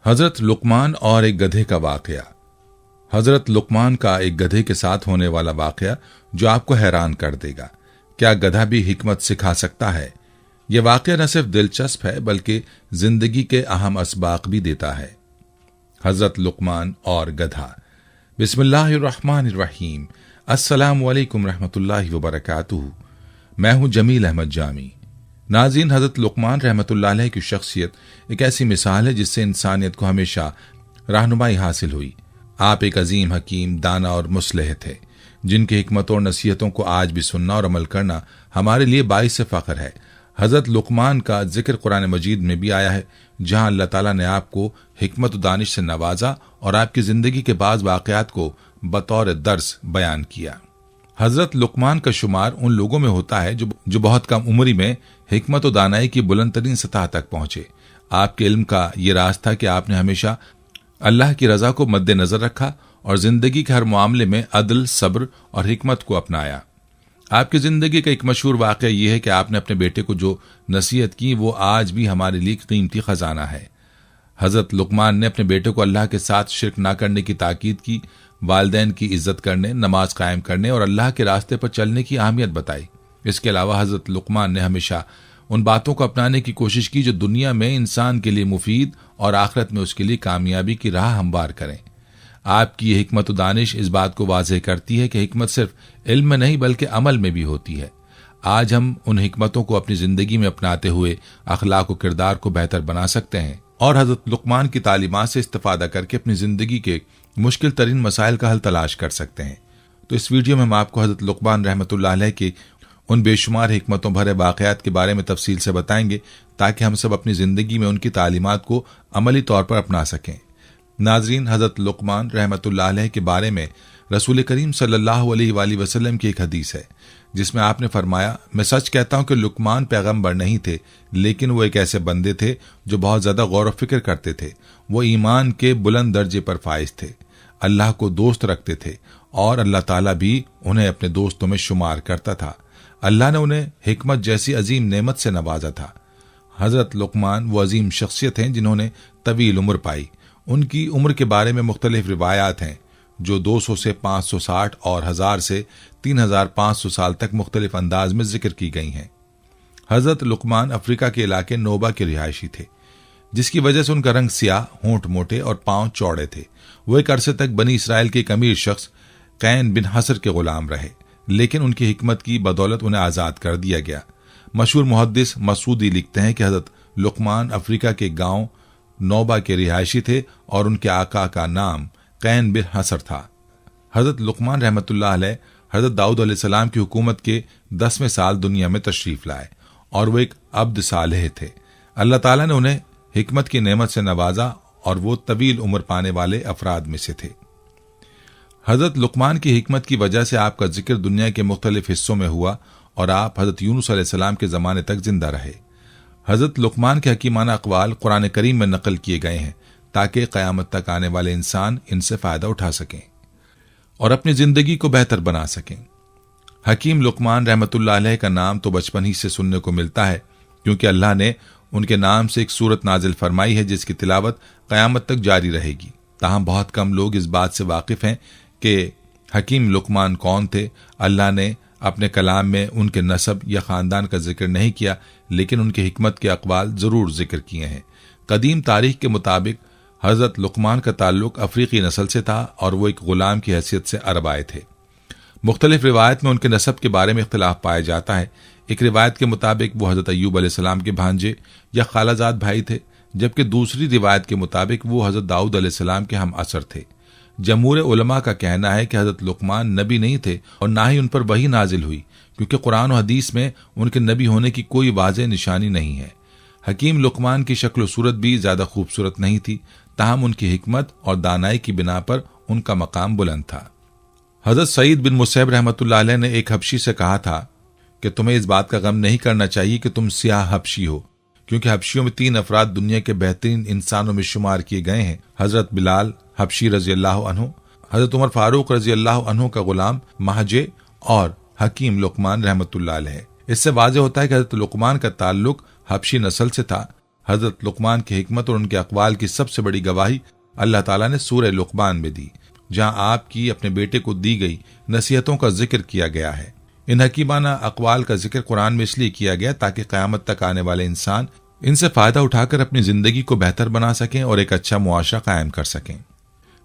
हजरत लुकमान और एक गधे का वाकया। हजरत लुकमान का एक गधे के साथ होने वाला वाकया जो आपको हैरान कर देगा। क्या गधा भी हिकमत सिखा सकता है? यह वाकया न सिर्फ दिलचस्प है बल्कि जिंदगी के अहम असबाक भी देता है। हजरत लुकमान और गधा। बिस्मिल्लाहिर्रहमानिर्रहीम। अस्सलामु अलैकुम रहमतुल्लाहि व बरकातुहू। मैं हूं जमील अहमद जामी। नाज़रीन, हजरत लुकमान रहमतुल्लाह अलैह की शख्सियत एक ऐसी मिसाल है जिससे इंसानियत को हमेशा रहनुमाई हासिल हुई। आप एक अजीम हकीम, दाना और मुस्लिह थे जिनकी हिकमत और नसीहतों को आज भी सुनना और अमल करना हमारे लिए बाइस फ़ख्र है। हजरत लुकमान का जिक्र कुरान मजीद में भी आया है, जहां अल्लाह ताला ने आपको हिकमत और दानिश से नवाजा और आपकी जिंदगी के बाज़ वाक़यात को बतौर दर्स बयान किया। हजरत लुकमान का शुमार उन लोगों में होता है जो बहुत कम उम्र में हिकमत और दानाई की बुलंद तरीन सतह तक पहुंचे। आपके इल्म का ये राज था कि आपने हमेशा अल्लाह की रजा को मद्देनजर रखा और जिंदगी के हर मामले में अदल, सब्र और हिकमत को अपनाया। आपकी जिंदगी का एक मशहूर वाक़या यह है कि आपने अपने बेटे को जो नसीहत की वो आज भी हमारे लिए कीमती खजाना है। हजरत लुकमान ने अपने बेटे को अल्लाह के साथ शिरक ना करने की ताकीद की, वालिदैन की इज्जत करने, नमाज कायम करने और अल्लाह के रास्ते पर चलने की अहमियत बताई। इसके अलावा हजरत लुकमान ने हमेशा उन बातों को अपनाने की कोशिश की जो दुनिया में इंसान के लिए मुफीद और आखिरत में उसके लिए कामयाबी की राह हमवार करें। आपकी ये हिकमत दानिश इस बात को वाज़ेह करती है कि हिकमत सिर्फ इल्म में नहीं बल्कि अमल में भी होती है। आज हम उन हिकमतों को अपनी जिंदगी में अपनाते हुए अखलाक और किरदार को बेहतर बना सकते हैं और हजरत लुकमान की तालीमात से इस्तिफादा करके अपनी जिंदगी के मुश्किल तरीन मसाइल का हल तलाश कर सकते हैं। तो इस वीडियो में हम आपको हजरत लुकमान रहमतुल्लाह अलैह के उन बेशुमार हिकमतों भरे वाक़यात के बारे में तफसील से बताएंगे ताकि हम सब अपनी जिंदगी में उनकी तालीमात को अमली तौर पर अपना सकें। नाजरीन, हजरत लुकमान रहमतुल्लाह अलैह के बारे में रसूल करीम सल्लल्लाहु अलैहि वसल्लम की एक हदीस है जिसमें आपने फरमाया, मैं सच कहता हूं कि लुकमान पैगंबर नहीं थे, लेकिन वो एक ऐसे बंदे थे जो बहुत ज्यादा गौर व फिक्र करते थे। वो ईमान के बुलंद दर्जे पर फाइज थे, अल्लाह को दोस्त रखते थे और अल्लाह ताला भी उन्हें अपने दोस्तों में शुमार करता था। अल्लाह ने उन्हें हिकमत जैसी अजीम नेमत से नवाजा था। हजरत लुकमान वो अजीम शख्सियत हैं जिन्होंने तवील उम्र पाई। उनकी उम्र के बारे में मुख्तलिफ रिवायात हैं जो 200 से 560 और 1000 से 3500 साल तक मुख्तलिफ अंदाज में जिक्र की गई हैं। हजरत लुकमान अफ्रीका के इलाके नोबा के रिहायशी थे, जिसकी वजह से उनका रंग स्याह, होंठ मोटे और पांव चौड़े थे। वो एक अरसे तक बनी इसराइल के एक अमीर शख्स कैन बिन हसर के गुलाम रहे, लेकिन उनकी हिकमत की बदौलत उन्हें आज़ाद कर दिया गया। मशहूर मुहद्दिस मसूदी लिखते हैं कि हजरत लुकमान अफ्रीका के गांव नौबा के रिहायशी थे और उनके आका का नाम कैन बिन हसर था। हजरत लुकमान रहमतुल्लाह अलैह हजरत दाऊद अलैहिस्सलाम की हुकूमत के 10वें साल दुनिया में तशरीफ लाए और वो एक अब्द सालेह थे। अल्लाह ताला ने उन्हें हिकमत की नेमत से नवाजा और वो तवील उम्र पाने वाले अफराद में से थे। हजरत लुकमान की हिकमत की वजह से आपका जिक्र दुनिया के मुख्तलिफ हिस्सों में हुआ और आप हजरत यूनुस अलैहिस्सलाम के ज़माने तक जिंदा रहे। हजरत लुकमान के हकीमाना अक़वाल कुरान करीम में नकल किए गए हैं ताकि क़यामत तक आने वाले इंसान इनसे फ़ायदा उठा सकें और अपनी ज़िंदगी को बेहतर बना सकें। हकीम लुकमान रहमतुल्लाह अलैह का नाम तो बचपन ही से सुनने को मिलता है, क्योंकि अल्लाह ने उनके नाम से एक सूरत नाजिल फरमाई है जिसकी तिलावत क़यामत तक जारी रहेगी। ताहम बहुत कम लोग इस बात से वाकिफ़ हैं कि हकीम लुकमान कौन थे। अल्लाह ने अपने कलाम में उनके नसब या ख़ानदान का जिक्र नहीं किया, लेकिन उनकी हिकमत के अक़वाल ज़रूर जिक्र किए हैं। कदीम तारीख के मुताबिक हज़रत लुकमान का ताल्लुक अफ्रीकी नस्ल से था और वो एक ग़ुलाम की हैसियत से अरब आए थे। मुख्तलिफ रिवायत में उनके नसब के बारे में इख्तिलाफ पाया जाता है। एक रिवायत के मुताबिक वो हज़रत अय्यूब अलैहिस्सलाम के भांजे या खालाजाद भाई थे, जबकि दूसरी रिवायत के मुताबिक वो हज़रत दाऊद अलैहिस्सलाम के हम असर थे। जमहूर उलमा का कहना है कि हज़रत लुकमान नबी नहीं थे और ना ही उन पर वही नाजिल हुई, क्योंकि कुरान और हदीस में उनके नबी होने की कोई वाज़ेह निशानी नहीं है। हकीम लुकमान की शक्ल सूरत भी ज़्यादा खूबसूरत नहीं थी, ताहम उनकी हिकमत और दानाई की बिना पर उनका मकाम बुलंद था। हज़रत सईद बिन मुसैब रहमतुल्लाह अलैह ने एक हबशी से कहा था कि तुम्हें इस बात का गम नहीं करना चाहिए कि तुम स्याह हबशी हो, क्योंकि हबशियों में 3 अफराद दुनिया के बेहतरीन इंसानों में शुमार किए गए हैं। हज़रत बिलाल हबशी रजी अल्लाह अन्हु, हज़रत उमर फारूक रजी अल्लाह अन्हु का गुलाम महजे और हकीम लुकमान रहमतुल्लाह अलैह। इससे वाज़ेह होता है कि हज़रत लुकमान का ताल्लुक हबशी नस्ल से था। हजरत लुकमान की हिकमत और उनके अक़वाल की सबसे बड़ी गवाही अल्लाह ताला ने सूरह लुकमान में दी, जहां आपकी अपने बेटे को दी गई नसीहतों का जिक्र किया गया है। इन हकीमाना अक़वाल का जिक्र कुरान में इसलिए किया गया ताकि क़यामत तक आने वाले इंसान इनसे फ़ायदा उठाकर अपनी ज़िंदगी को बेहतर बना सकें और एक अच्छा मुआशरा कायम कर सकें।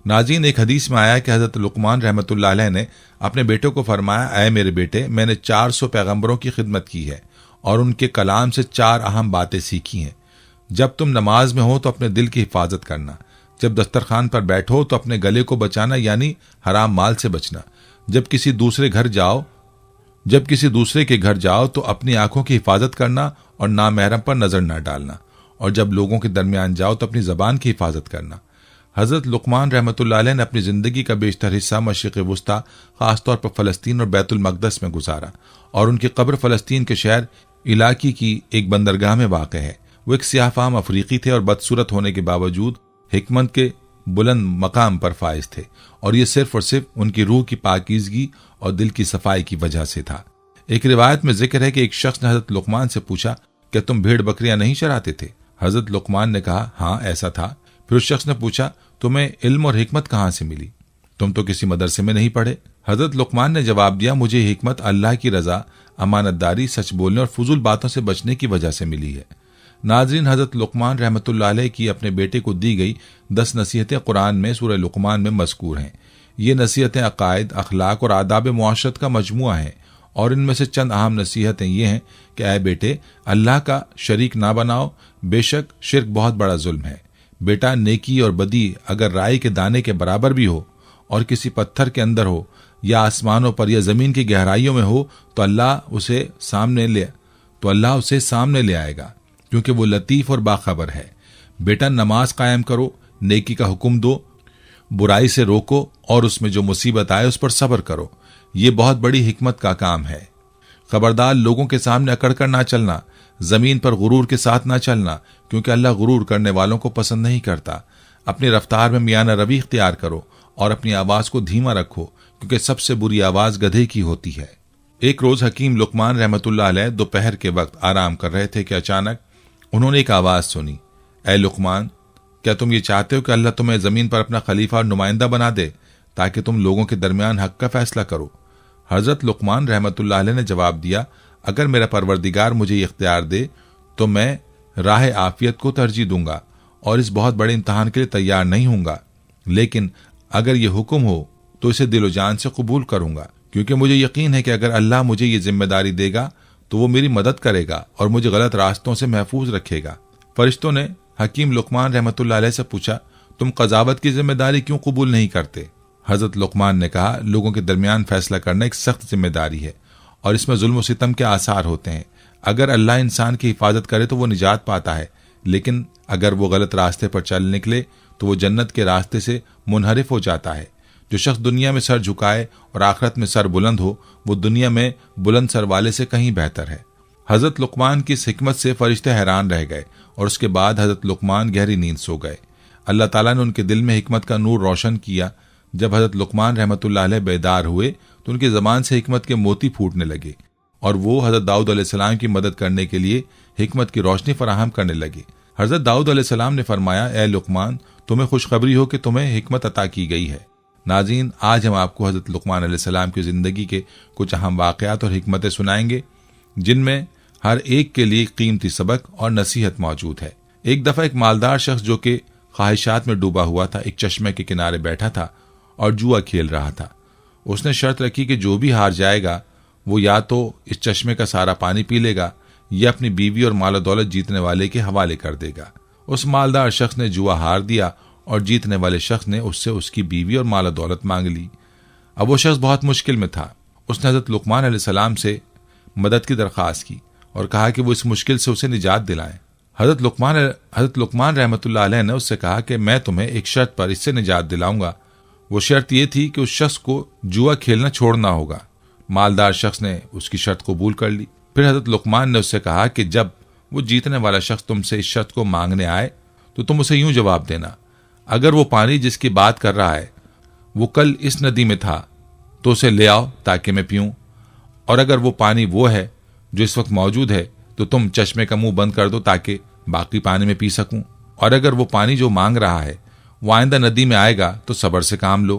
नाज़रीन, एक हदीस में आया कि हज़रत लुकमान रहमतुल्लाह अलैह ने अपने बेटे को फरमाया, ऐ मेरे बेटे, मैंने 400 पैगम्बरों की खिदमत की है और उनके कलाम से 4 अहम बातें सीखी हैं। जब तुम नमाज में हो तो अपने दिल की हिफाजत करना, जब दस्तरखान पर बैठो तो अपने गले को बचाना यानी हराम माल से बचना, जब किसी दूसरे के घर जाओ तो अपनी आंखों की हिफाजत करना और नामहरम पर नजर न डालना, और जब लोगों के दरमियान जाओ तो अपनी जबान की हिफाजत करना। हजरत लुकमान रहमतुल्लाह अलैह ने अपनी जिंदगी का बेशतर हिस्सा मशरिक़ वुस्ता, खासतौर पर फलस्तीन और बैतुल मक़दस में गुजारा, और उनकी कब्र फलस्तीन के शहर इलाकी की एक बंदरगाह में वाक़ है। वो एक सियाहफाम अफ्रीकी थे और बदसूरत होने के बावजूद हिकमत के बुलंद मकाम पर फाइज थे, और ये सिर्फ और सिर्फ उनकी रूह की पाकीज़गी और दिल की सफाई की वजह से था। एक रिवायत में जिक्र है कि एक शख्स ने हजरत लुकमान से पूछा, क्या तुम भेड़ बकरियां नहीं चराते थे? हजरत लुकमान ने कहा, हाँ ऐसा था। फिर उस शख्स ने पूछा, तुम्हें इल्म और हिकमत कहाँ से मिली? तुम तो किसी मदरसे में नहीं पढ़े। हजरत लुकमान ने जवाब दिया, मुझे हिकमत अल्लाह की रजा, अमानतदारी, सच बोलने और फजूल बातों से बचने की वजह से मिली है। नाज़रीन, हजरत लुकमान रहमतुल्लाह अलैह की अपने बेटे को दी गई 10 नसीहतें कुरान में सूरह लुकमान में मज़कूर हैं। ये नसीहतें अकायद, अखलाक और आदाब मुआशरत का मजमुआ है, और इनमें से चंद अहम नसीहतें ये हैं कि ऐ बेटे, अल्लाह का शरीक ना बनाओ, बेशक शिर्क बहुत बड़ा जुल्म है। बेटा, नेकी और बदी अगर राई के दाने के बराबर भी हो और किसी पत्थर के अंदर हो या आसमानों पर या जमीन की गहराइयों में हो तो अल्लाह उसे सामने ले आएगा, क्योंकि वो लतीफ और बाखबर है। बेटा, नमाज कायम करो, नेकी का हुक्म दो, बुराई से रोको और उसमें जो मुसीबत आए उस पर सब्र करो। ये बहुत बड़ी हिकमत का काम है। खबरदार, लोगों के सामने अकड़ कर ना चलना, जमीन पर गुरूर के साथ ना चलना, क्योंकि अल्लाह गुरूर करने वालों को पसंद नहीं करता। अपनी रफ्तार में मियाना रवी इख्तियार करो और अपनी आवाज को धीमा रखो, क्योंकि सबसे बुरी आवाज गधे की होती है। एक रोज हकीम लुकमान रहमतुल्लाह अलैह दोपहर के वक्त आराम कर रहे थे कि अचानक उन्होंने एक आवाज सुनी, ऐ लुकमान, क्या तुम ये चाहते हो कि अल्लाह तुम्हें जमीन पर अपना खलीफा और नुमाइंदा बना दे ताकि तुम लोगों के दरमियान हक का फैसला करो? हजरत लुकमान रहमतुल्लाह अलैह ने जवाब दिया, अगर मेरा परवरदिगार मुझे ये इख्तियार दे तो मैं राह आफियत को तरजीह दूंगा और इस बहुत बड़े इम्तहान के लिए तैयार नहीं हूंगा, लेकिन अगर ये हुक्म हो तो इसे दिलो जान से कबूल करूंगा, क्योंकि मुझे यकीन है कि अगर अल्लाह मुझे ये जिम्मेदारी देगा तो वो मेरी मदद करेगा और मुझे गलत रास्तों से महफूज रखेगा। फरिश्तों ने हकीम लुकमान रहमतुल्लाह अलैह से पूछा, तुम कज़ावत की जिम्मेदारी क्यों कबूल नहीं करते? हजरत लुकमान ने कहा, लोगों के दरमियान फैसला करना एक सख्त जिम्मेदारी है और इसमें जुल्म और सितम के आसार होते हैं। अगर अल्लाह इंसान की हिफाजत करे तो वो निजात पाता है, लेकिन अगर वो गलत रास्ते पर चल निकले तो वो जन्नत के रास्ते से मुनहरिफ हो जाता है। जो शख्स दुनिया में सर झुकाए और आखिरत में सर बुलंद हो, वो दुनिया में बुलंद सर वाले से कहीं बेहतर है। हजरत लुकमान की इस हिकमत से फरिश्ते हैरान रह गए और उसके बाद हजरत लुकमान गहरी नींद सो गए। अल्लाह ताला ने उनके दिल में हिकमत का नूर रोशन किया। जब हजरत लुकमान रहमतुल्लाह अलैह बेदार हुए तो उनकी ज़बान से हिकमत के मोती फूटने लगे और वो हजरत दाऊद अलैहिस्सलाम की मदद करने के लिए हिकमत की रोशनी फराहम करने लगे। हजरत दाऊद अलैहिस्सलाम ने फरमाया, ए लुकमान, तुम्हें खुशखबरी हो कि तुम्हें हिकमत अता की गई है। नाज़रीन, आज हम आपको हजरत लुकमान अलैहिस्सलाम की ज़िंदगी के कुछ अहम वाक़यात और हिकमतें सुनाएंगे, जिनमें हर एक के लिए कीमती सबक और नसीहत मौजूद है। एक दफ़ा एक मालदार शख्स जो कि ख्वाहिशात में डूबा हुआ था, एक चश्मे के किनारे बैठा था और जुआ खेल रहा था। उसने शर्त रखी कि जो भी हार जाएगा वो या तो इस चश्मे का सारा पानी पी लेगा या अपनी बीवी और माल दौलत जीतने वाले के हवाले कर देगा। उस मालदार शख्स ने जुआ हार दिया और जीतने वाले शख्स ने उससे उसकी बीवी और माल दौलत मांग ली। अब वो शख्स बहुत मुश्किल में था। उसने हजरत लुकमान अलैहिस्सलाम से मदद की दरख्वास्त की और कहा कि वो इस मुश्किल से उसे निजात दिलाएं। हजरत लुकमान रहमतुल्लाह अलैह ने उससे कहा कि मैं तुम्हें एक शर्त पर इससे निजात दिलाऊंगा। वो शर्त यह थी कि उस शख्स को जुआ खेलना छोड़ना होगा। मालदार शख्स ने उसकी शर्त कबूल कर ली। फिर हजरत लुकमान ने उससे कहा कि जब वो जीतने वाला शख्स तुमसे इस शर्त को मांगने आए तो तुम उसे यूं जवाब देना, अगर वो पानी जिसकी बात कर रहा है वो कल इस नदी में था तो उसे ले आओ ताकि मैं पीऊं, और अगर वो पानी वो है जो इस वक्त मौजूद है तो तुम चश्मे का मुंह बंद कर दो ताकि बाकी पानी में पी सकूं, और अगर वो पानी जो मांग रहा है वो आइंदा नदी में आएगा तो सब्र से काम लो,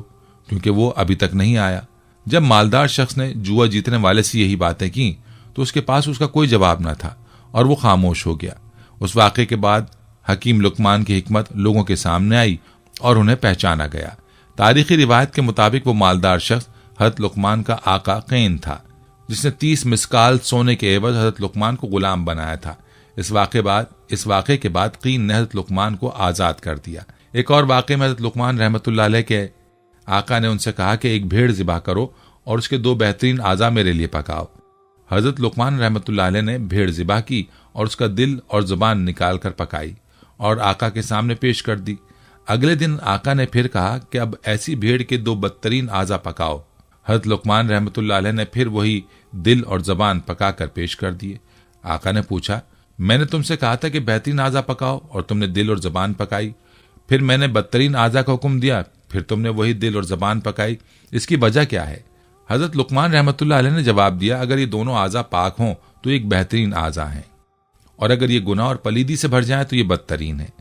क्योंकि वो अभी तक नहीं आया। जब मालदार शख्स ने जुआ जीतने वाले से यही बातें की तो उसके पास उसका कोई जवाब न था और वो खामोश हो गया। उस वाक़े के बाद हकीम लुकमान की हिकमत लोगों के सामने आई और उन्हें पहचाना गया। तारीखी रिवायत के मुताबिक वो मालदार शख्स हज़रत लुकमान का आका कैन था, जिसने 30 मिस्काल सोने के एवज हज़रत लुकमान को गुलाम बनाया था। इस वाक़े के बाद कीन ने हज़रत लुकमान को आज़ाद कर दिया। एक और वाक़े में हज़रत लुकमान रहमतुल्लाह अलैह के आका ने उनसे कहा कि एक भेड़ ज़िबा करो और उसके 2 बेहतरीन आज़ा मेरे लिए पकाओ। हज़रत लुकमान रहमतुल्लाह अलैह ने भेड़ ज़िबा की और उसका दिल और ज़ुबान निकाल कर पकाई और आका के सामने पेश कर दी। अगले दिन आका ने फिर कहा कि अब ऐसी भेड़ के 2 बदतरीन आज़ा पकाओ। हज़रत लुकमान रहमतुल्लाह अलैह ने फिर वही दिल और ज़बान पका कर पेश कर दिए। आका ने पूछा, मैंने तुमसे कहा था कि बेहतरीन आज़ा पकाओ और तुमने दिल और ज़बान पकाई, फिर मैंने बदतरीन आज़ा का हुक्म दिया, फिर तुमने वही दिल और ज़बान पकाई, इसकी वजह क्या है? हज़रत लुकमान रहमतुल्लाह अलैह ने जवाब दिया, अगर ये दोनों आज़ा पाक हों तो एक बेहतरीन आज़ा हैं, और अगर ये गुनाह और पलीदी से भर जाए तो ये बदतरीन है।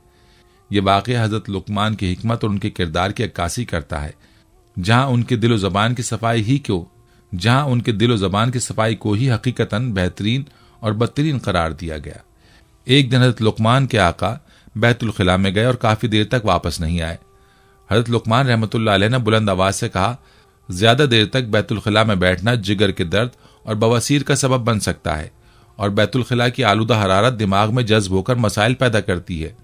ये वाक़या हज़रत लुकमान की हिकमत और उनके किरदार की अक्कासी करता है। जहां उनके दिल और ज़बान की सफाई को ही हकीकतन बेहतरीन और बदतरीन करार दिया गया। एक दिन हज़रत लुकमान के आका बैतुल खिला में गए और काफ़ी देर तक वापस नहीं आए। हज़रत लुकमान रहमतुल्लाह अलैह ने बुलंद आवाज़ से कहा, ज़्यादा देर तक बैतुल खिला में बैठना जिगर के दर्द और बवासीर का सबब बन सकता है, और बैतुल खिला की आलूदा हरारत दिमाग में जज्ब होकर मसाइल पैदा करती है,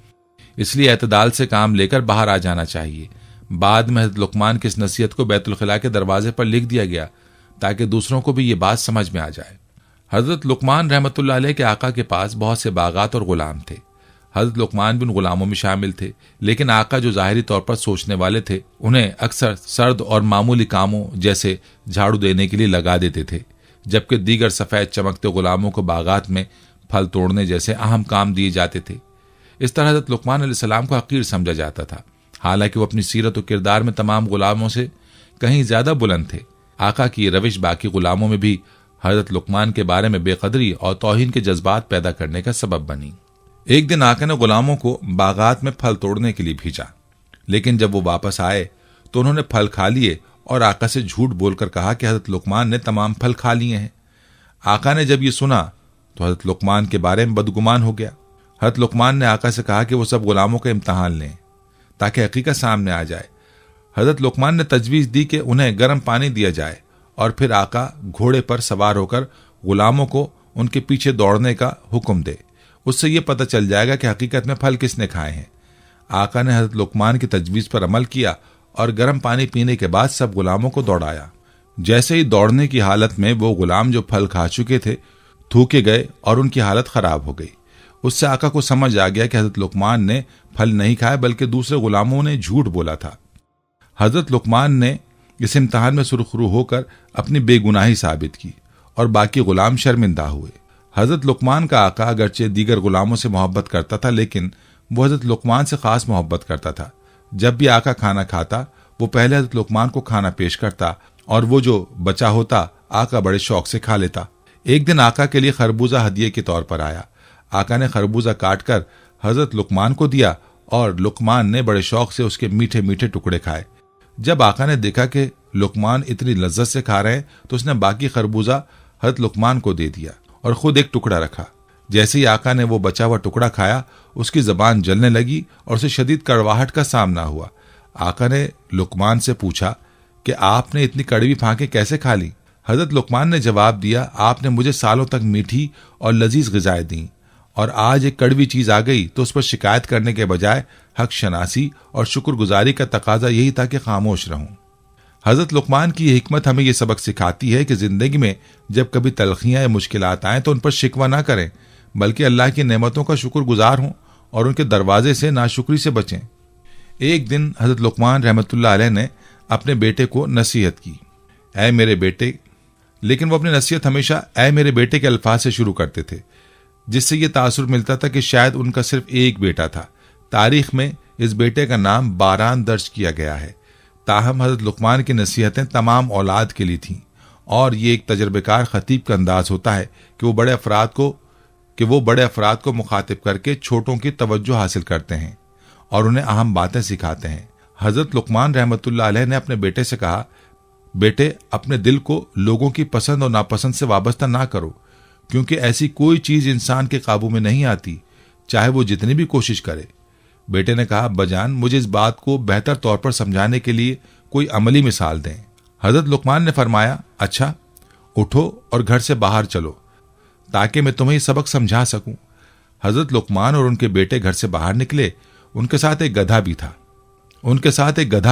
इसलिए एतदाल से काम लेकर बाहर आ जाना चाहिए। बाद में हज़रत लुकमान की इस नसीहत को बैतुल खिला के दरवाजे पर लिख दिया गया ताकि दूसरों को भी ये बात समझ में आ जाए। हज़रत लुकमान रहमतुल्लाह अलैह के आका के पास बहुत से बागात और गुलाम थे। हज़रत लुकमान भी उन गुलामों में शामिल थे, लेकिन आका जो ज़ाहिरी तौर पर सोचने वाले थे उन्हें अक्सर सर्द और मामूली कामों जैसे झाड़ू देने के लिए लगा देते थे, जबकि दीगर सफ़ेद चमकते गुलामों को बागात में फल तोड़ने जैसे अहम काम दिए जाते थे। इस तरह हज़रत लुकमान अलैहिस्सलाम को हकीर समझा जाता था, हालांकि वो अपनी सीरत और किरदार में तमाम गुलामों से कहीं ज्यादा बुलंद थे। आका की ये रविश बाकी गुलामों में भी हज़रत लुकमान के बारे में बेकदरी और तौहीन के जज्बात पैदा करने का सबब बनी। एक दिन आका ने गुलामों को बागात में फल तोड़ने के लिए भेजा, लेकिन जब वो वापस आए तो उन्होंने फल खा लिए और आका से झूठ बोलकर कहा कि हज़रत लुकमान ने तमाम फल खा लिए हैं। आका ने जब ये सुना तो हज़रत लुकमान के बारे में बदगुमान हो गया। हज़रत लुकमान ने आका से कहा कि वो सब गुलामों का इम्तहान लें ताकि हकीकत सामने आ जाए। हज़रत लुकमान ने तजवीज़ दी कि उन्हें गर्म पानी दिया जाए और फिर आका घोड़े पर सवार होकर गुलामों को उनके पीछे दौड़ने का हुक्म दे, उससे यह पता चल जाएगा कि हकीकत में फल किसने खाए हैं। आका ने हज़रत लुकमान की तजवीज़ पर अमल किया और गर्म पानी पीने के बाद सब गुलामों को दौड़ाया। जैसे ही दौड़ने की हालत में वो गुलाम जो फल खा चुके थे थूके गए और उनकी हालत खराब हो गई। उससे आका को समझ आ गया कि हज़रत लुकमान ने फल नहीं खाए बल्कि दूसरे गुलामों ने झूठ बोला था। हज़रत लुकमान ने इस इम्तहान में सुरखरू होकर अपनी बेगुनाही साबित की और बाकी गुलाम शर्मिंदा हुए। हज़रत लुकमान का आका अगरचे दीगर गुलामों से मोहब्बत करता था, लेकिन वो हज़रत लुकमान से खास मोहब्बत करता था। जब भी आका खाना खाता वो पहले हज़रत लुकमान को खाना पेश करता और वो जो बचा होता आका बड़े शौक से खा लेता। एक दिन आका के लिए खरबूजा हदिये के तौर पर आया। आका ने खरबूजा काट कर हज़रत लुकमान को दिया और लुकमान ने बड़े शौक से उसके मीठे मीठे टुकड़े खाए। जब आका ने देखा कि लुकमान इतनी लज्जत से खा रहे हैं तो उसने बाकी खरबूजा हज़रत लुकमान को दे दिया और खुद एक टुकड़ा रखा। जैसे ही आका ने वो बचा हुआ टुकड़ा खाया उसकी जबान जलने लगी और उसे शदीद कड़वाहट का सामना हुआ। आका ने लुकमान से पूछा कि आपने इतनी कड़वी फांकें कैसे खा ली? हज़रत लुकमान ने जवाब दिया, आपने मुझे सालों तक मीठी और लजीज ग़िज़ाएं दी और आज एक कड़वी चीज़ आ गई तो उस पर शिकायत करने के बजाय हक शनासी और शुक्रगुजारी का तकाजा यही था कि खामोश रहूं। हज़रत लुकमान की यह हिकमत हमें यह सबक सिखाती है कि ज़िंदगी में जब कभी तलखियाँ या मुश्किलात आएँ तो उन पर शिकवा ना करें, बल्कि अल्लाह की नेमतों का शुक्रगुजार हों और उनके दरवाजे से नाशुक्री से बचें। एक दिन हज़रत लुकमान रहमतुल्लाह अलैह ने अपने बेटे को नसीहत की, ऐ मेरे बेटे, लेकिन वो अपनी नसीहत हमेशा ऐ मेरे बेटे के अल्फाज से शुरू करते थे, जिससे ये तासुर मिलता था कि शायद उनका सिर्फ एक बेटा था। तारीख में इस बेटे का नाम बारान दर्ज किया गया है। ताहम हज़रत लुकमान की नसीहतें तमाम औलाद के लिए थीं और ये एक तजर्बेकार खतीब का अंदाज होता है कि वो बड़े अफराद को कि वो बड़े अफराद को मुखातिब करके छोटों की तवज्जो हासिल करते हैं और उन्हें अहम बातें सिखाते हैं। हजरत लुकमान रहमतुल्लाह अलैह ने अपने बेटे से कहा, बेटे, अपने दिल को लोगों की पसंद और नापसंद से वाबस्ता ना करो, क्योंकि ऐसी कोई चीज इंसान के काबू में नहीं आती, चाहे वो जितनी भी कोशिश करे। बेटे ने कहा, अब्बाजान, मुझे इस बात को बेहतर तौर पर समझाने के लिए कोई अमली मिसाल दें। हजरत लुकमान ने फरमाया, अच्छा, उठो और घर से बाहर चलो ताकि मैं तुम्हें सबक समझा सकूं। हजरत लुकमान और उनके बेटे घर से बाहर निकले। उनके साथ एक गधा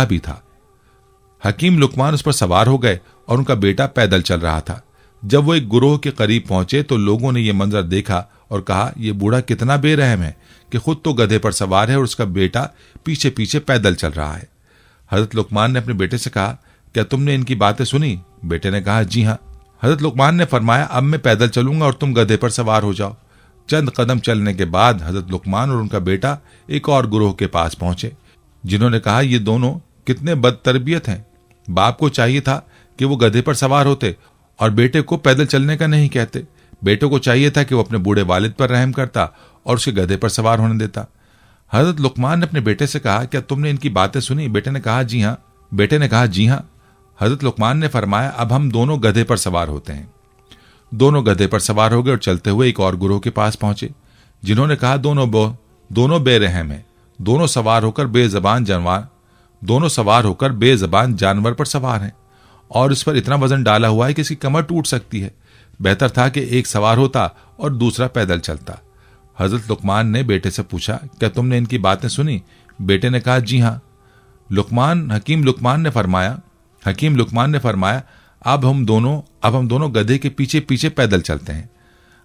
भी था। हकीम लुकमान उस पर सवार हो गए और उनका बेटा पैदल चल रहा था। जब वो एक गुरोह के करीब पहुंचे तो लोगों ने यह मंजर देखा और कहा, यह बूढ़ा कितना बेरहम है कि खुद तो गधे पर सवार है और उसका बेटा पीछे पीछे पैदल चल रहा है। हजरत लुकमान ने अपने बेटे से कहा, क्या तुमने इनकी बातें सुनी? बेटे ने कहा, जी हाँ। हजरत लुकमान ने फरमाया, अब मैं पैदल चलूंगा और तुम गधे पर सवार हो जाओ। चंद कदम चलने के बाद हजरत लुकमान और उनका बेटा एक और गुरोह के पास पहुंचे, जिन्होंने कहा, ये दोनों कितने बदतरबियत हैं। बाप को चाहिए था कि वो गधे पर सवार होते और बेटे को पैदल चलने का नहीं कहते। बेटे को चाहिए था कि वो अपने बूढ़े वालिद पर रहम करता और उसे गधे पर सवार होने देता। हजरत लुकमान ने अपने बेटे से कहा, क्या तुमने इनकी बातें सुनी? बेटे ने कहा, जी हाँ। हजरत लुकमान ने फरमाया, अब हम दोनों गधे पर सवार होते हैं। दोनों गधे पर सवार हो गए और चलते हुए एक और गुरोह के पास पहुंचे, जिन्होंने कहा, दोनों बेरहम है। दोनों सवार होकर बेजबान जानवर पर सवार हैं और इस पर इतना वजन डाला हुआ है कि इसकी कमर टूट सकती है। बेहतर था कि एक सवार होता और दूसरा पैदल चलता। हजरत लुकमान ने बेटे से पूछा, क्या तुमने इनकी बातें सुनी? बेटे ने कहा, जी हाँ। हकीम लुकमान ने फरमाया, अब हम दोनों गधे के पीछे पीछे पैदल चलते हैं।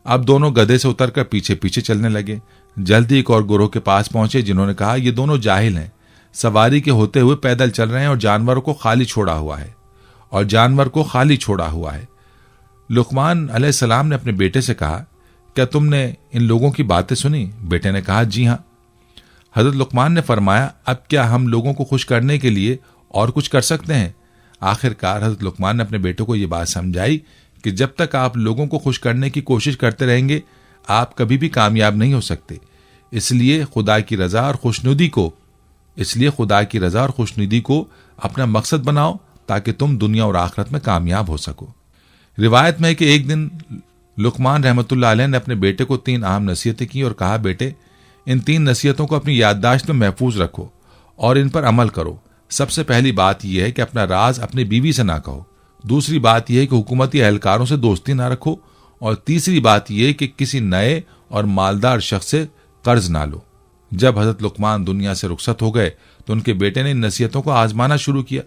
अब दोनों गधे से उतरकर पीछे पीछे चलने लगे। जल्दी एक और गुरोह के पास पहुंचे, जिन्होंने कहा, ये दोनों जाहिल हैं, सवारी के होते हुए पैदल चल रहे हैं और जानवर को खाली छोड़ा हुआ है। लुकमान अलैहिस्सलाम ने अपने बेटे से कहा, क्या तुमने इन लोगों की बातें सुनी? बेटे ने कहा, जी हाँ। हजरत लुकमान ने फरमाया, अब क्या हम लोगों को खुश करने के लिए और कुछ कर सकते हैं? आखिरकार हजरत लुकमान ने अपने बेटे को यह बात समझाई कि जब तक आप लोगों को खुश करने की कोशिश करते रहेंगे, आप कभी भी कामयाब नहीं हो सकते। इसलिए खुदा की रजा और खुशनुदी को अपना मकसद बनाओ ताकि तुम दुनिया और आखिरत में कामयाब हो सको। रिवायत में है कि एक दिन लुकमान रहमतुल्लाह अलैह ने अपने बेटे को 3 अहम नसीहतें की और कहा, बेटे, इन 3 नसीहतों को अपनी याददाश्त में महफूज रखो और इन पर अमल करो। सबसे पहली बात यह है कि अपना राज अपनी बीवी से ना कहो। दूसरी बात यह है कि हुकूमती एहलकारों से दोस्ती ना रखो और तीसरी बात यह है कि किसी नए और मालदार शख्स से कर्ज ना लो। जब हजरत लुकमान दुनिया से रुखसत हो गए तो उनके बेटे ने इन नसीहतों को आजमाना शुरू किया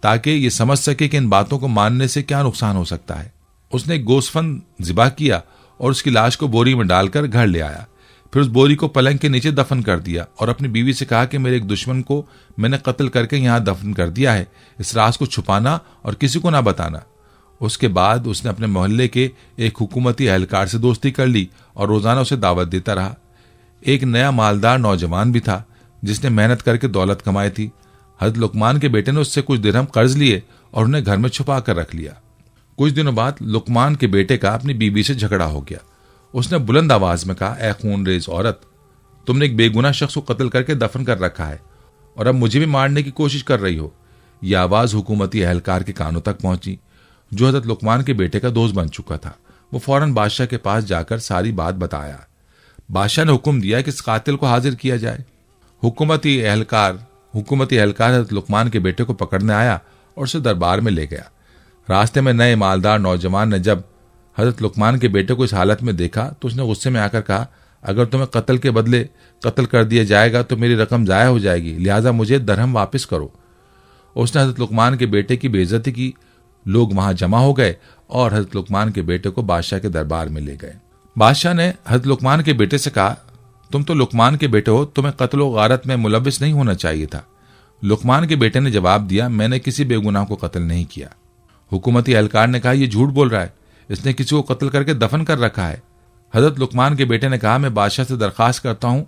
ताकि ये समझ सके कि इन बातों को मानने से क्या नुकसान हो सकता है। उसने एक गोश्तफन ज़िबा किया और उसकी लाश को बोरी में डालकर घर ले आया। फिर उस बोरी को पलंग के नीचे दफन कर दिया और अपनी बीवी से कहा कि मेरे एक दुश्मन को मैंने कत्ल करके यहाँ दफन कर दिया है, इस राज को छुपाना और किसी को ना बताना। उसके बाद उसने अपने मोहल्ले के एक हुकूमती एहलकार से दोस्ती कर ली और रोजाना उसे दावत देता रहा। एक नया मालदार नौजवान भी था जिसने मेहनत करके दौलत कमाई थी। हजरत लुकमान के बेटे ने उससे कुछ दिरहम कर्ज लिए और उन्हें घर में छुपा कर रख लिया। कुछ दिनों बाद लुकमान के बेटे का अपनी बीवी से झगड़ा हो गया। उसने बुलंद आवाज में कहा, ऐ खूनरेज औरत, तुमने एक बेगुनाह शख्स को कत्ल करके दफन कर रखा है और अब मुझे भी मारने की कोशिश कर रही हो। यह आवाज हुकूमती एहलकार के कानों तक पहुंची, जो हजरत लुकमान के बेटे का दोस्त बन चुका था। वो फौरन बादशाह के पास जाकर सारी बात बताया। बादशाह ने हुक्म दिया कि इस कातिल को हाजिर किया जाए। हुकूमती एहलकार हजरत लुकमान के बेटे को पकड़ने आया और उसे दरबार में ले गया। रास्ते में नए मालदार नौजवान ने जब हजरत लुकमान के बेटे को इस हालत में देखा तो उसने गुस्से में आकर कहा, अगर तुम्हें कत्ल के बदले कत्ल कर दिया जाएगा तो मेरी रकम जाया हो जाएगी, लिहाजा मुझे दरहम वापस करो। उसने हजरत लुकमान के बेटे की बेइज्जती की। लोग वहां जमा हो गए और हजरत लुकमान के बेटे को बादशाह के दरबार में ले गए। बादशाह ने हजरत लुकमान के बेटे से कहा, तुम तो लुकमान के बेटे हो, तुम्हें कत्ल व गारत में मुलव्विस नहीं होना चाहिए था। लुकमान के बेटे ने जवाब दिया, मैंने किसी बेगुनाह को कत्ल नहीं किया। हुकूमती एहलकार ने कहा, यह झूठ बोल रहा है, इसने किसी को कत्ल करके दफन कर रखा है। हजरत लुकमान के बेटे ने कहा, मैं बादशाह से दरखास्त करता हूं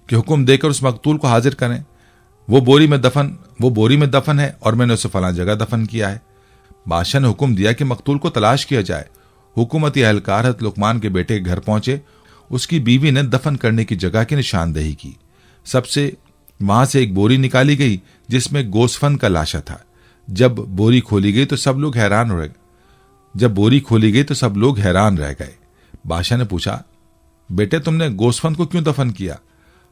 कि हुक्म देकर उस मकतूल को हाजिर करें। वो बोरी में दफन है और मैंने उसे फलां जगह दफन किया है। बादशाह ने हुक्म दिया कि मकतूल को तलाश किया जाए। हुकूमती एहलकार हजरत लुकमान के बेटे के घर पहुंचे। उसकी बीवी ने दफन करने की जगह की निशानदेही की। वहां से एक बोरी निकाली गई जिसमें गोस्फन का लाशा था। जब बोरी खोली गई तो सब लोग हैरान रह गए। बादशाह ने पूछा, बेटे तुमने गोस्फन को क्यों दफन किया?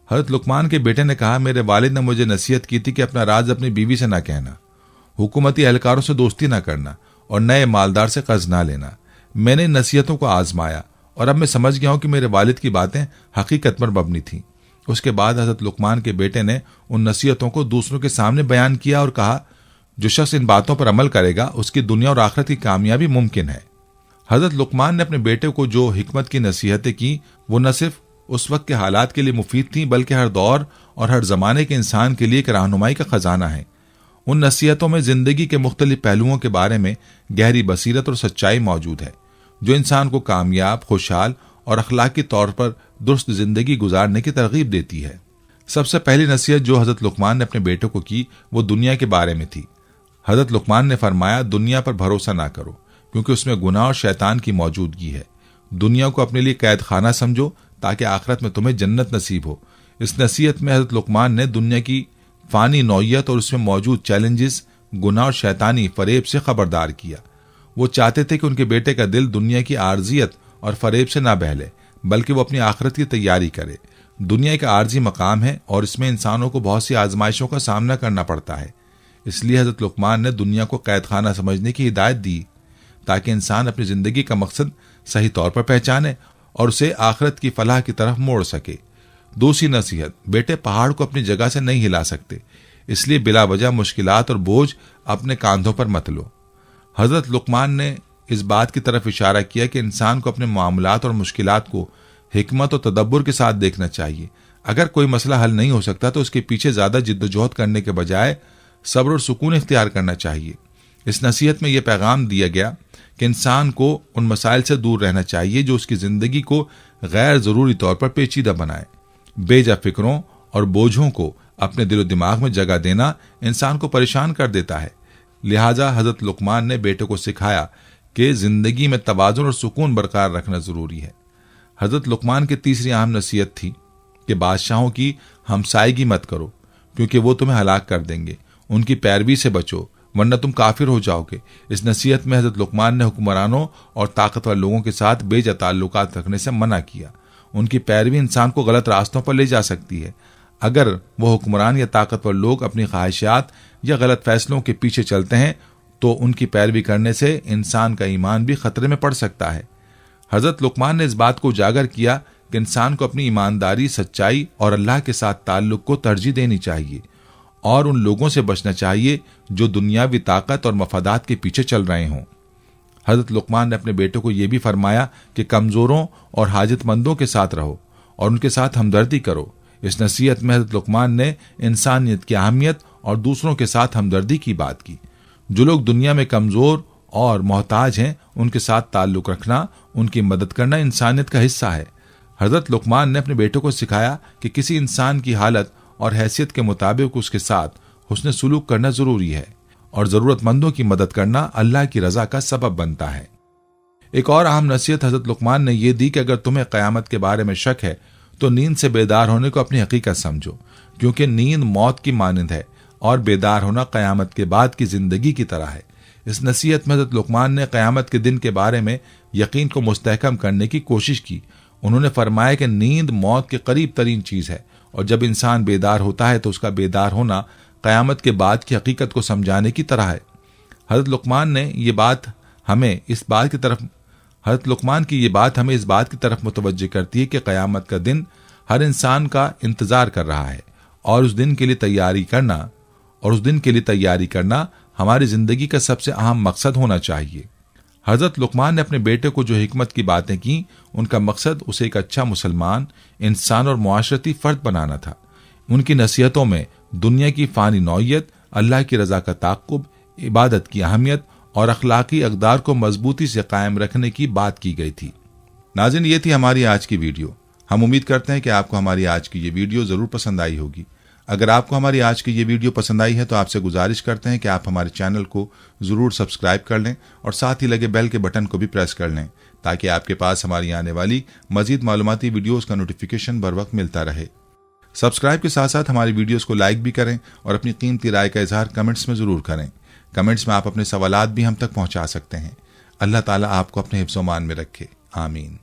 हजरत लुकमान के बेटे ने कहा, मेरे वालिद ने मुझे नसीहत की थी कि अपना राज अपनी बीवी से ना कहना, हुकूमती एहलकारों से दोस्ती ना करना और नए मालदार से कर्ज ना लेना। मैंने इन नसीहतों को आजमाया और अब मैं समझ गया हूं कि मेरे वालिद की बातें हकीकत पर मबनी थीं। उसके बाद हजरत लुकमान के बेटे ने उन नसीहतों को दूसरों के सामने बयान किया और कहा, जो शख्स इन बातों पर अमल करेगा उसकी दुनिया और आखिरत की कामयाबी मुमकिन है। हजरत लुकमान ने अपने बेटे को जो हिकमत की नसीहतें की वो न सिर्फ उस वक्त के हालात के लिए मुफीद थीं बल्कि हर दौर और हर जमाने के इंसान के लिए एक रहनुमाई का खजाना है। उन नसीहतों में जिंदगी के मुख्तलिफ पहलुओं के बारे में गहरी बसीरत और सच्चाई मौजूद है जो इंसान को कामयाब, खुशहाल और अखलाकी तौर पर दुरुस्त जिंदगी गुजारने की तरगीब देती है। सबसे पहली नसीहत जो हजरत लुकमान ने अपने बेटे को की वो दुनिया के बारे में थी। हजरत लुकमान ने फरमाया, दुनिया पर भरोसा ना करो क्योंकि उसमें गुनाह और शैतान की मौजूदगी है। दुनिया को अपने लिए कैद खाना समझो ताकि आखिरत में तुम्हें जन्नत नसीब हो। इस नसीहत में हजरत लुकमान ने दुनिया की फानी नौइयत और उसमें मौजूद चैलेंजेस, गुनाह और शैतानी फरेब से खबरदार किया। वो चाहते थे कि उनके बेटे का दिल दुनिया की आर्जियत और फरेब से ना बहले बल्कि वो अपनी आखिरत की तैयारी करे। दुनिया एक आर्जी मकाम है और इसमें इंसानों को बहुत सी आजमाइशों का सामना करना पड़ता है। इसलिए हजरत लुकमान ने दुनिया को कैद खाना समझने की हिदायत दी ताकि इंसान अपनी जिंदगी का मकसद सही तौर पर पहचाने और उसे आखिरत की फलाह की तरफ मोड़ सके। दूसरी नसीहत, बेटे पहाड़ को अपनी जगह से नहीं हिला सकते, इसलिए बिला वजह मुश्किलात और बोझ अपने कांधों पर मत लो। हजरत लुकमान ने इस बात की तरफ इशारा किया कि इंसान को अपने मामलात और मुश्किलात को हिकमत और तदब्बुर के साथ देखना चाहिए। अगर कोई मसला हल नहीं हो सकता तो उसके पीछे ज्यादा जिद्दोजहद करने के बजाय सब्र और सुकून इख्तियार करना चाहिए। इस नसीहत में यह पैगाम दिया गया कि इंसान को उन मसाइल से दूर रहना चाहिए जो उसकी जिंदगी को गैर जरूरी तौर पर पेचीदा बनाए। बेजा फिक्रों और बोझों को अपने दिलो दिमाग में जगह देना इंसान को परेशान कर देता है। लिहाजा हजरत लुकमान ने बेटे को सिखाया कि जिंदगी में तवाज़ुन और सुकून बरकरार रखना जरूरी है। हजरत लुकमान की तीसरी अहम नसीहत थी कि बादशाहों की हमसायगी मत करो क्योंकि वो तुम्हें हलाक कर देंगे। उनकी पैरवी से बचो वरना तुम काफिर हो जाओगे। इस नसीहत में हजरत लुकमान ने हुक्मरानों और ताकतवर लोगों के साथ बेजा ताल्लुकात रखने से मना किया। उनकी पैरवी इंसान को गलत रास्तों पर ले जा सकती है। अगर वो हुक्मरान या ताकतवर लोग अपनी ख्वाहिशात या गलत फैसलों के पीछे चलते हैं तो उनकी पैरवी करने से इंसान का ईमान भी खतरे में पड़ सकता है। हजरत लुकमान ने इस बात को उजागर किया कि इंसान को अपनी ईमानदारी, सच्चाई और अल्लाह के साथ ताल्लुक को तरजीह देनी चाहिए और उन लोगों से बचना चाहिए जो दुनियावी ताकत और मफादात के पीछे चल रहे हों। हजरत लुकमान ने अपने बेटे को यह भी फरमाया कि कमजोरों और हाजतमंदों के साथ रहो और उनके साथ हमदर्दी करो। इस नसीहत में हजरत लुकमान ने इंसानियत की अहमियत और दूसरों के साथ हमदर्दी की बात की। जो लोग दुनिया में कमजोर और मोहताज हैं उनके साथ ताल्लुक रखना, उनकी मदद करना इंसानियत का हिस्सा है। हजरत लुकमान ने अपने बेटे को सिखाया कि किसी इंसान की हालत और हैसियत के मुताबिक उसके साथ हुस्न सुलूक करना जरूरी है और जरूरतमंदों की मदद करना अल्लाह की रजा का सबब बनता है। एक और अहम नसीहत हजरत लुकमान ने यह दी कि अगर तुम्हें क़यामत के बारे में शक है तो नींद से बेदार होने को अपनी हकीकत समझो क्योंकि नींद मौत की मानंद है और बेदार होना क़यामत के बाद की जिंदगी की तरह है। इस नसीहत में हजरत लुकमान ने क़यामत के दिन के बारे में यकीन को मुस्तहकम करने की कोशिश की। उन्होंने फरमाया कि नींद मौत के करीब तरीन चीज है और जब इंसान बेदार होता है तो उसका बेदार होना क़यामत के बाद की हकीकत को समझाने की तरह है। हजरत लुकमान की ये बात हमें इस बात की तरफ मुतवज्जह करती है कि क़यामत का दिन हर इंसान का इंतजार कर रहा है और उस दिन के लिए तैयारी करना हमारी जिंदगी का सबसे अहम मकसद होना चाहिए। हजरत लुकमान ने अपने बेटे को जो हिकमत की बातें की उनका मकसद उसे एक अच्छा मुसलमान, इंसान और मुआशरती फर्द बनाना था। उनकी नसीहतों में दुनिया की फानी नौइयत, अल्लाह की रजा का ताक़ुब, इबादत की अहमियत और अखलाकी अक़दार को मजबूती से कायम रखने की बात की गई थी। नाज़रीन, ये थी हमारी आज की वीडियो। हम उम्मीद करते हैं कि आपको हमारी आज की ये वीडियो ज़रूर पसंद आई होगी। अगर आपको हमारी आज की ये वीडियो पसंद आई है तो आपसे गुजारिश करते हैं कि आप हमारे चैनल को ज़रूर सब्सक्राइब कर लें और साथ ही लगे बेल के बटन को भी प्रेस कर लें ताकि आपके पास हमारी आने वाली मजीद मालूमाती वीडियोस का नोटिफिकेशन बर वक्त मिलता रहे। सब्सक्राइब के साथ साथ हमारी वीडियोस को लाइक भी करें और अपनी कीमती राय का इजहार कमेंट्स में ज़रूर करें। कमेंट्स में आप अपने सवालात भी हम तक पहुंचा सकते हैं। अल्लाह ताला आपको अपने हिफ्ज़-ओ-मान में रखे। आमीन।